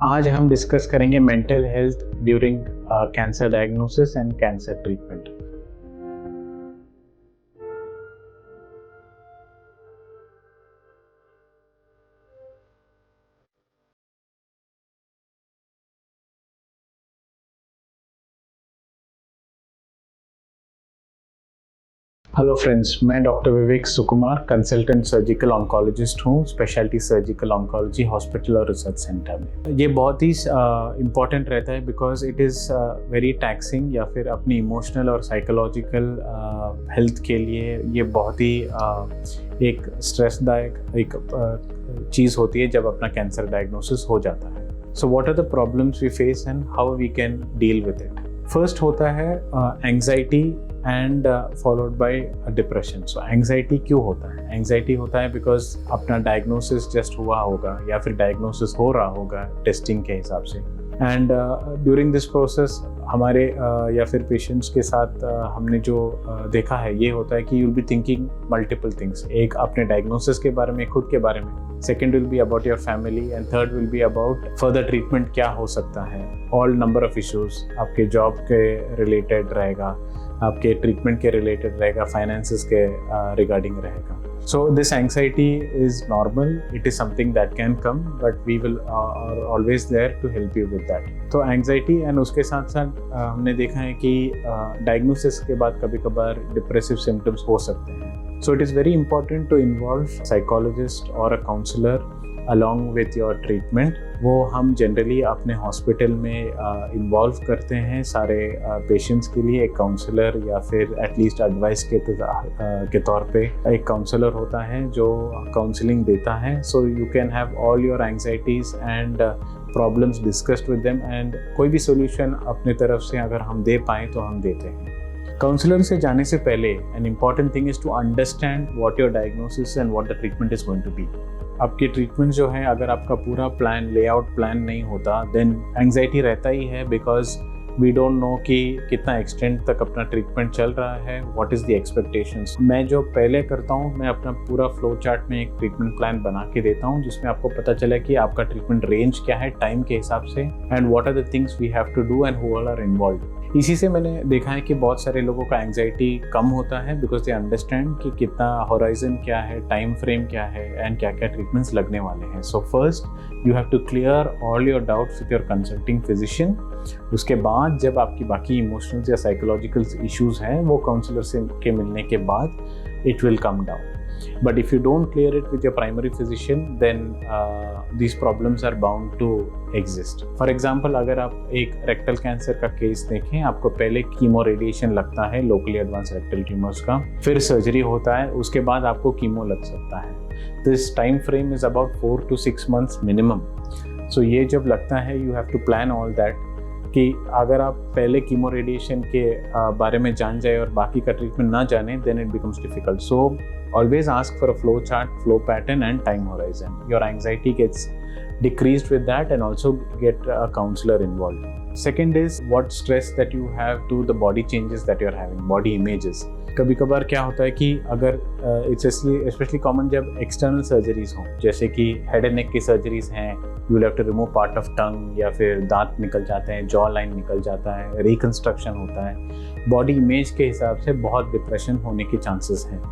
आज हम डिस्कस करेंगे mental health during cancer diagnosis and cancer treatment. Hello friends, मैं doctor Vivek Sukumar consultant surgical oncologist हूँ, स्पेशलिटी सर्जिकल ऑन्कोलॉजी हॉस्पिटल और research centre में। ये बहुत ही इम्पॉर्टेंट रहता है because it is very taxing, या फिर अपनी इमोशनल और साइकोलॉजिकल हेल्थ के लिए ये बहुत ही एक स्ट्रेसदायक एक चीज़ होती है जब अपना कैंसर डायग्नोसिस हो जाता है। So what are the problems we face and how we can deal with it. First होता है anxiety and followed by depression. So anxiety क्यों होता है? एंग्जाइटी होता है बिकॉज अपना डायग्नोसिस जस्ट हुआ होगा या फिर डायग्नोसिस हो रहा होगा टेस्टिंग के हिसाब से, एंड ड्यूरिंग दिस प्रोसेस हमारे या फिर पेशेंट्स के साथ हमने जो देखा है ये होता है कि you will be thinking multiple things. एक अपने डायग्नोसिस के बारे में, खुद के बारे में, second will be about your family, and third will be about further treatment क्या हो सकता है। ऑल नंबर ऑफ इश्यूज आपके जॉब के रिलेटेड रहेगा, आपके ट्रीटमेंट के रिलेटेड रहेगा, फाइनेंसेस के रिगार्डिंग रहेगा। So this anxiety is normal. It is something that can come, but we will are always there to help you with that. तो anxiety and उसके साथ साथ हमने देखा है कि diagnosis के बाद कभी कभार depressive symptoms हो सकते हैं। So it is very important to involve psychologist or a counselor along with your treatment। वो हम जनरली अपने हॉस्पिटल में इन्वॉल्व करते हैं सारे पेशेंट्स के लिए। एक काउंसलर या फिर एटलीस्ट एडवाइस के तौर पे एक काउंसलर होता है जो काउंसलिंग देता है। So you can have all your anxieties and problems discussed with them, and कोई भी सोल्यूशन अपने तरफ से अगर हम दे पाएँ तो हम देते हैं। काउंसलर से जाने से पहले an important thing is to understand what your diagnosis and what the treatment is going to be. आपकी ट्रीटमेंट जो है, अगर आपका पूरा प्लान लेआउट प्लान नहीं होता देन एंग्जाइटी रहता ही है, बिकॉज वी डोंट नो कि कितना एक्सटेंड तक अपना ट्रीटमेंट चल रहा है, व्हाट इज़ द एक्सपेक्टेशंस। मैं जो पहले करता हूँ, मैं अपना पूरा फ्लो चार्ट में एक ट्रीटमेंट प्लान बना के देता हूँ जिसमें आपको पता चले कि आपका ट्रीटमेंट रेंज क्या है टाइम के हिसाब से, and what are the things we have to do and who all are involved. इसी से मैंने देखा है कि बहुत सारे लोगों का एंग्जाइटी कम होता है बिकॉज दे अंडरस्टैंड कि कितना होराइजन क्या है, टाइम फ्रेम क्या है, एंड क्या क्या ट्रीटमेंट्स लगने वाले हैं। So first you have to clear all your doubts with your consulting physician. उसके बाद जब आपकी बाकी इमोशनल या साइकोलॉजिकल इश्यूज हैं वो काउंसलर से के मिलने के बाद it will come down. But if you don't clear it with your primary physician, then these problems are bound to exist. For example, अगर आप एक रेक्टल कैंसर का केस देखें, आपको पहले कीमो रेडिएशन लगता है लोकली एडवांस रेक्टल ट्यूमर्स का, फिर सर्जरी होता है, उसके बाद आपको कीमो लग सकता है। This time frame is about 4 to 6 months minimum. So ये जब लगता है you have to plan all that कि अगर आप पहले कीमो रेडिएशन के बारे में जान जाए और बाकी का ट्रीटमेंट ना जाने, then it becomes difficult. So always ask for a flow chart, flow pattern and time horizon. Your anxiety gets decreased with that, and also get a counselor involved. Second is what stress that you have to the body changes that you're having, body images. कभी कभार क्या होता है कि अगर it's specially common जब external surgeries हों, जैसे कि हेड एंड नेक की सर्जरीज हैं, you will have to remove part of tongue, या फिर दांत निकल जाते हैं, जॉ लाइन निकल जाता है, रिकंस्ट्रक्शन होता है, बॉडी इमेज के हिसाब से बहुत डिप्रेशन होने के चांसेस हैं।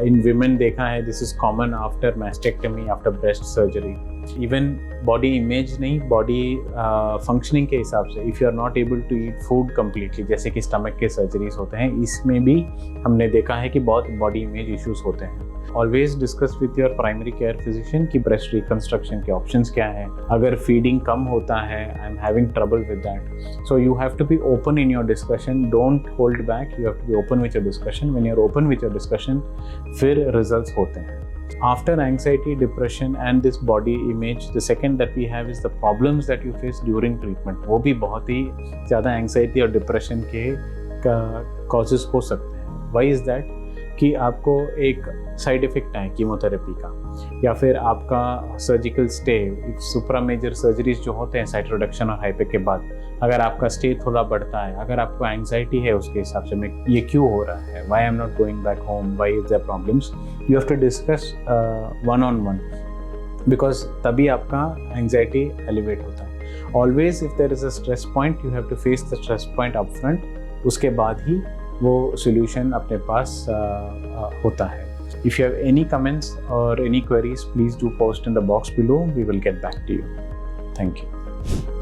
इन विमेन देखा है, this is common after mastectomy, after breast surgery. Even body image नहीं, बॉडी फंक्शनिंग के हिसाब से, if you are not able to eat food completely, जैसे कि स्टमक के सर्जरीज होते हैं, इसमें भी हमने देखा है कि बहुत बॉडी इमेज इश्यूज होते हैं। Always discuss with your primary care physician कि ब्रेस्ट रिकंस्ट्रक्शन के ऑप्शंस क्या हैं। अगर फीडिंग कम होता है, I am having trouble with that, so you have to be open in your discussion, don't hold back, you have to be open with your discussion. When you are open with your discussion, फिर results होते हैं। After anxiety, depression and this body image, the second that we have is the problems that you face during treatment. वो भी बहुत ही ज़्यादा anxiety और depression के causes हो सकते हैं। Why is that? कि आपको एक साइड इफ़ेक्ट है कीमोथेरेपी का, या फिर आपका सर्जिकल स्टे, सुप्रा मेजर सर्जरीज जो होते हैं साइट रिडक्शन और हाइपे के बाद, अगर आपका स्टे थोड़ा बढ़ता है, अगर आपको एंग्जाइटी है उसके हिसाब से मैं ये क्यों हो रहा है, why I am not going back home, why is there problems, you have to discuss one on one. Because तभी आपका एंग्जाइटी एलिवेट होता है। Always if there is a stress point, you have to face the stress point up front, उसके बाद ही वो solution अपने पास होता है। If you have any comments or any queries, please do post in the box below. We will get back to you. Thank you.